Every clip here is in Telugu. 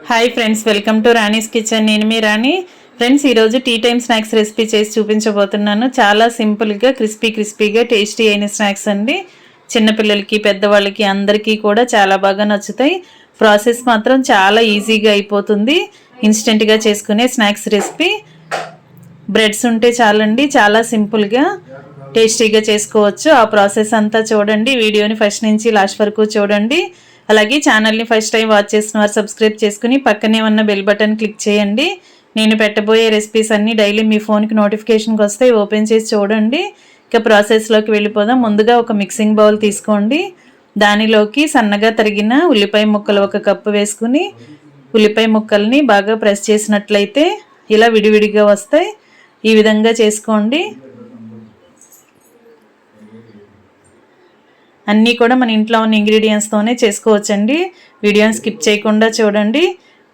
Hi friends, welcome to Rani's kitchen. నేను మీ రాణి. ఫ్రెండ్స్, ఈరోజు టీ టైమ్ స్నాక్స్ రెసిపీ చేసి చూపించబోతున్నాను. చాలా సింపుల్గా క్రిస్పీగా టేస్టీ అయిన స్నాక్స్ అండి. చిన్నపిల్లలకి పెద్దవాళ్ళకి అందరికీ కూడా చాలా బాగా నచ్చుతాయి. ప్రాసెస్ మాత్రం చాలా ఈజీగా అయిపోతుంది. ఇన్స్టెంట్గా చేసుకునే స్నాక్స్ రెసిపీ. బ్రెడ్స్ ఉంటే చాలండి, చాలా సింపుల్గా టేస్టీగా చేసుకోవచ్చు. ఆ ప్రాసెస్ అంతా చూడండి. వీడియోని ఫస్ట్ నుంచి లాస్ట్ వరకు చూడండి. అలాగే ఛానల్ని ఫస్ట్ టైం వాచ్ చేసిన వారు సబ్స్క్రైబ్ చేసుకుని పక్కనే ఉన్న బెల్ బటన్ క్లిక్ చేయండి. నేను పెట్టబోయే రెసిపీస్ అన్నీ డైలీ మీ ఫోన్కి నోటిఫికేషన్కి వస్తాయి. ఓపెన్ చేసి చూడండి. ఇక ప్రాసెస్లోకి వెళ్ళిపోదాం. ముందుగా ఒక మిక్సింగ్ బౌల్ తీసుకోండి. దానిలోకి సన్నగా తరిగిన ఉల్లిపాయ ముక్కలు 1 కప్పు వేసుకుని ఉల్లిపాయ ముక్కల్ని బాగా ప్రెస్ చేసినట్లయితే ఇలా విడివిడిగా వస్తాయి. ఈ విధంగా చేసుకోండి. అన్నీ కూడా మన ఇంట్లో ఉన్న ఇంగ్రీడియంట్స్తోనే చేసుకోవచ్చండి. వీడియోని స్కిప్ చేయకుండా చూడండి.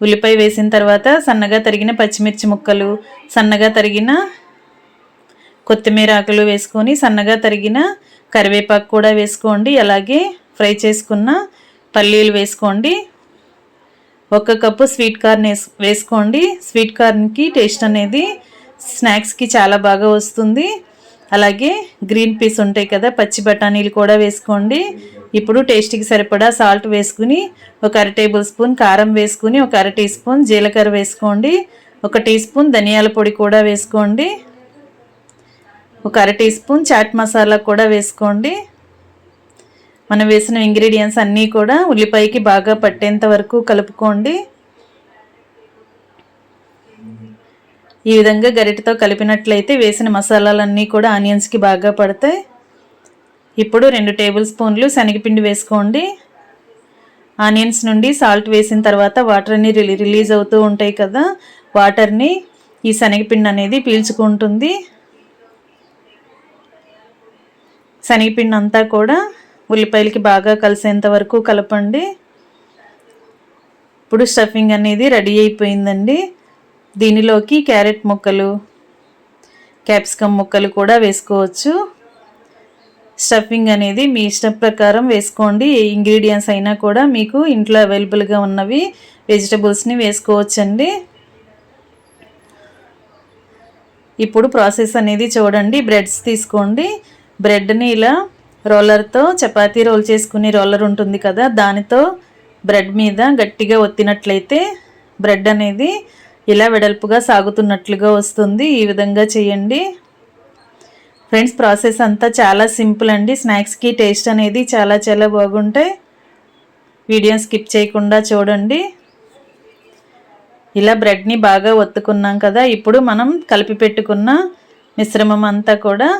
ఉల్లిపాయ వేసిన తర్వాత సన్నగా తరిగిన పచ్చిమిర్చి ముక్కలు, సన్నగా తరిగిన కొత్తిమీర ఆకులు వేసుకొని సన్నగా తరిగిన కరివేపాకు కూడా వేసుకోండి. అలాగే ఫ్రై చేసుకున్న పల్లీలు వేసుకోండి. 1 కప్పు స్వీట్ కార్న్ వేసుకోండి. స్వీట్ కార్న్కి టేస్ట్ అనేది స్నాక్స్కి చాలా బాగా వస్తుంది. అలాగే గ్రీన్ పీస్ ఉంటాయి కదా, పచ్చి బఠానీలు కూడా వేసుకోండి. ఇప్పుడు టేస్ట్కి సరిపడా సాల్ట్ వేసుకుని 1 అర టేబుల్ స్పూన్ కారం వేసుకుని 1 అర టీ స్పూన్ జీలకర్ర వేసుకోండి. 1 టీ స్పూన్ ధనియాల పొడి కూడా వేసుకోండి. 1 అర టీ స్పూన్ చాట్ మసాలా కూడా వేసుకోండి. మనం వేసిన ఇంగ్రీడియంట్స్ అన్నీ కూడా ఉల్లిపాయకి బాగా పట్టేంత వరకు కలుపుకోండి. ఈ విధంగా గరిటెతో కలిపినట్లయితే వేసిన మసాలాలన్నీ కూడా ఆనియన్స్కి బాగా పడతాయి. ఇప్పుడు 2 టేబుల్ స్పూన్లు శనగపిండి వేసుకోండి. ఆనియన్స్ నుండి సాల్ట్ వేసిన తర్వాత వాటర్ అన్ని రిలీజ్ అవుతూ ఉంటాయి కదా, వాటర్ని ఈ శనగపిండి అనేది పీల్చుకుంటుంది. శనగపిండి అంతా కూడా ఉల్లిపాయలకి బాగా కలిసేంత వరకు కలపండి. ఇప్పుడు స్టఫింగ్ అనేది రెడీ అయిపోయిందండి. దీనిలోకి క్యారెట్ ముక్కలు, క్యాప్సికమ్ ముక్కలు కూడా వేసుకోవచ్చు. స్టఫింగ్ అనేది మీ ఇష్టం ప్రకారం వేసుకోండి. ఏ ఇంగ్రీడియంట్స్ అయినా కూడా మీకు ఇంట్లో అవైలబుల్గా ఉన్నవి వెజిటబుల్స్ని వేసుకోవచ్చండి. ఇప్పుడు ప్రాసెస్ అనేది చూడండి. బ్రెడ్స్ తీసుకోండి. బ్రెడ్ని ఇలా రోలర్తో, చపాతీ రోల్ చేసుకునే రోలర్ ఉంటుంది కదా, దానితో బ్రెడ్ మీద గట్టిగా ఒత్తినట్లయితే బ్రెడ్ అనేది ఇలా వెడల్పుగా సాగుతున్నట్లుగా వస్తుంది. ఈ విధంగా చేయండి. ఫ్రెండ్స్, ప్రాసెస్ అంతా చాలా సింపుల్ అండి. స్నాక్స్కి టేస్ట్ అనేది చాలా బాగుంటాయి. వీడియోని స్కిప్ చేయకుండా చూడండి. ఇలా బ్రెడ్ని బాగా ఒత్తుకున్నాం కదా, ఇప్పుడు మనం కలిపి పెట్టుకున్న మిశ్రమం అంతా కూడా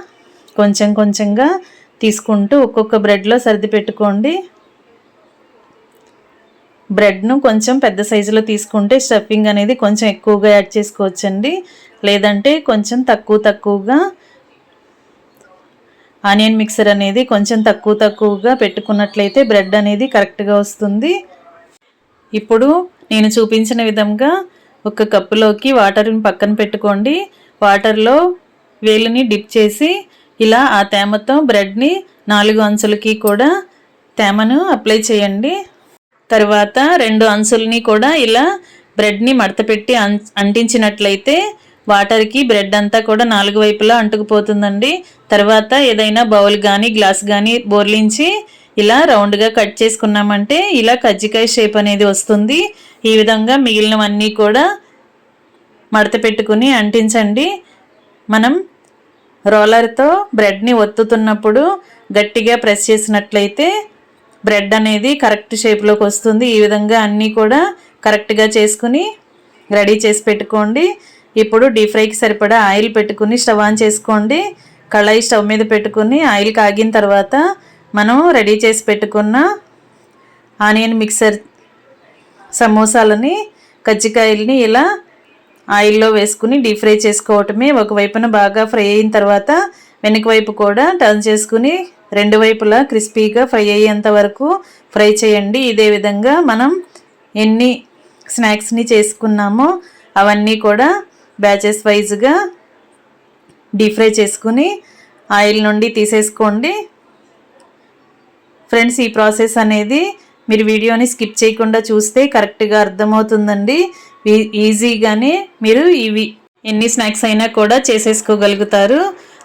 కొంచెంగా తీసుకుంటూ ఒక్కొక్క బ్రెడ్లో సర్ది పెట్టుకోండి. బ్రెడ్ను కొంచెం పెద్ద సైజులో తీసుకుంటే స్టఫింగ్ అనేది కొంచెం ఎక్కువగా యాడ్ చేసుకోవచ్చండి. లేదంటే కొంచెం తక్కువగా ఆనియన్ మిక్సర్ అనేది కొంచెం తక్కువగా పెట్టుకున్నట్లయితే బ్రెడ్ అనేది కరెక్ట్గా వస్తుంది. ఇప్పుడు నేను చూపించిన విధంగా 1 కప్పులోకి వాటర్ని పక్కన పెట్టుకోండి. వాటర్లో వేలుని డిప్ చేసి ఇలా ఆ తేమతో బ్రెడ్ని 4 అంచులకి కూడా తేమను అప్లై చేయండి. తర్వాత 2 అంచుల్ని కూడా ఇలా బ్రెడ్ని మడతపెట్టి అంటించినట్లయితే వాటర్కి బ్రెడ్ అంతా కూడా 4 వైపులా అంటుకుపోతుందండి. తర్వాత ఏదైనా బౌల్ కానీ గ్లాస్ కానీ బోర్లించి ఇలా రౌండ్గా కట్ చేసుకున్నామంటే ఇలా కజ్జికాయ షేప్ అనేది వస్తుంది. ఈ విధంగా మిగిలినవన్నీ కూడా మడత పెట్టుకుని అంటించండి. మనం రోలర్తో బ్రెడ్ని ఒత్తుతున్నప్పుడు గట్టిగా ప్రెస్ చేసినట్లయితే బ్రెడ్ అనేది కరెక్ట్ షేప్లోకి వస్తుంది. ఈ విధంగా అన్నీ కూడా కరెక్ట్గా చేసుకుని రెడీ చేసి పెట్టుకోండి. ఇప్పుడు డీప్ ఫ్రైకి సరిపడా ఆయిల్ పెట్టుకుని స్టవ్ ఆన్ చేసుకోండి. కళాయి స్టవ్ మీద పెట్టుకుని ఆయిల్ కాగిన తర్వాత మనం రెడీ చేసి పెట్టుకున్న ఆనియన్ మిక్సర్ సమోసాలని, కజ్జికాయలని ఇలా ఆయిల్లో వేసుకుని డీప్ ఫ్రై చేసుకోవటమే. ఒకవైపున బాగా ఫ్రై అయిన తర్వాత వెనక వైపు కూడా టర్న్ చేసుకుని 2 వైపులా క్రిస్పీగా ఫ్రై అయ్యేంత వరకు ఫ్రై చేయండి. ఇదే విధంగా మనం ఎన్ని స్నాక్స్ని చేసుకున్నామో అవన్నీ కూడా బ్యాచెస్ వైజ్గా డీప్ ఫ్రై చేసుకుని ఆయిల్ నుండి తీసేసుకోండి. ఫ్రెండ్స్, ఈ ప్రాసెస్ అనేది మీరు వీడియోని స్కిప్ చేయకుండా చూస్తే కరెక్ట్గా అర్థమవుతుందండి. ఈజీగానే మీరు ఇవి ఎన్ని స్నాక్స్ అయినా కూడా చేసేసుకోగలుగుతారు.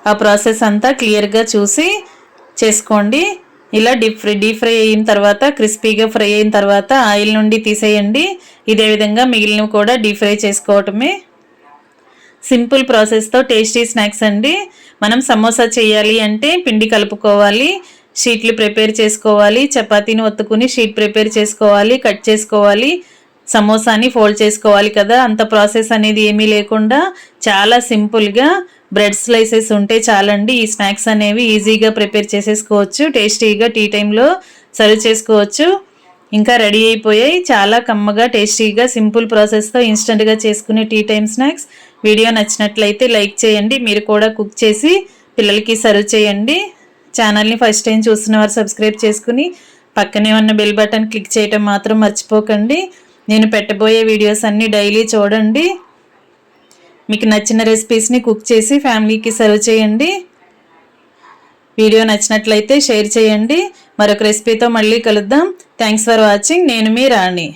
ఆ ప్రాసెస్ అంతా క్లియర్గా చూసి చేసుకోండి. ఇలా డీప్ ఫ్రై అయిన తర్వాత, క్రిస్పీగా ఫ్రై అయిన తర్వాత ఆయిల్ నుండి తీసేయండి. ఇదే విధంగా మిగిలినవి కూడా డీప్ ఫ్రై చేసుకోవటమే. సింపుల్ ప్రాసెస్తో టేస్టీ స్నాక్స్ అండి. మనం సమోసా చేయాలి అంటే పిండి కలుపుకోవాలి, షీట్లు ప్రిపేర్ చేసుకోవాలి, చపాతీని ఒత్తుకుని షీట్ ప్రిపేర్ చేసుకోవాలి, కట్ చేసుకోవాలి, సమోసాని ఫోల్డ్ చేసుకోవాలి కదా. అంత ప్రాసెస్ అనేది ఏమీ లేకుండా చాలా సింపుల్గా బ్రెడ్ స్లైసెస్ ఉంటే చాలండి. ఈ స్నాక్స్ అనేవి ఈజీగా ప్రిపేర్ చేసేసుకోవచ్చు. టేస్టీగా టీ టైంలో సర్వ్ చేసుకోవచ్చు. ఇంకా రెడీ అయిపోయాయి. చాలా కమ్మగా టేస్టీగా సింపుల్ ప్రాసెస్తో ఇన్స్టెంట్గా చేసుకునే టీ టైమ్ స్నాక్స్. వీడియో నచ్చినట్లయితే లైక్ చేయండి. మీరు కూడా కుక్ చేసి పిల్లలకి సర్వ్ చేయండి. ఛానల్ని ఫస్ట్ టైం చూస్తున్న వారు సబ్స్క్రైబ్ చేసుకుని పక్కనే ఉన్న బెల్ బటన్ క్లిక్ చేయటం మాత్రం మర్చిపోకండి. నేను పెట్టబోయే వీడియోస్ అన్నీ డైలీ చూడండి. మీకు నచ్చిన రెసిపీస్ని కుక్ చేసి ఫ్యామిలీకి సర్వ్ చేయండి. వీడియో నచ్చినట్లయితే షేర్ చేయండి. మరొక రెసిపీతో మళ్ళీ కలుద్దాం. Thanks for watching. నేను మీ రాణి.